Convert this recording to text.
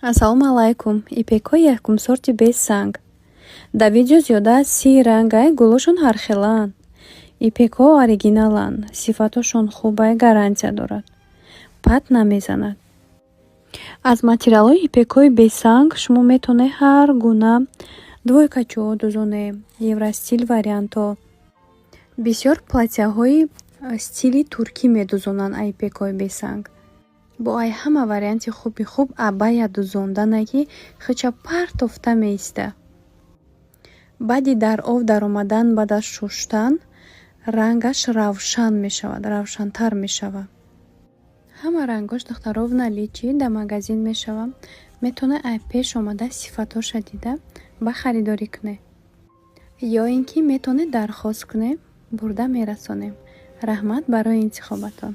Ассалому алайкум. Ипекҳои якумсорти бе санг. Дар видео зиёда аз 30 ранг гулошон ҳархелаанд. Ипекҳо оригиналанд. Сифатҳошон хуб гарантия дорад. Пат намезанад. Аз материалҳои ипекҳои бесанг шумо метавонед ҳар гуна двойкачаҳо дузонед, евростил вариантҳо. Бисёр платьяҳои стили туркӣ медузонанд ипекҳои бесанг. Бо ҳама варианти хуби хуб абая дузонданае ки хича партофта меиста. Баъди дар об даромадан баъд аз шуштан рангаш равшан мешавад, равшантар мешавад. Ҳама рангош духтаров наличӣ дар магазин мешавад. Метавонед пеш омада сифатҳоша дида ба харидорӣ кунед. Ё ин ки метавонед дархост кунед, бурда мерасонем. Раҳмат барои интихоботон.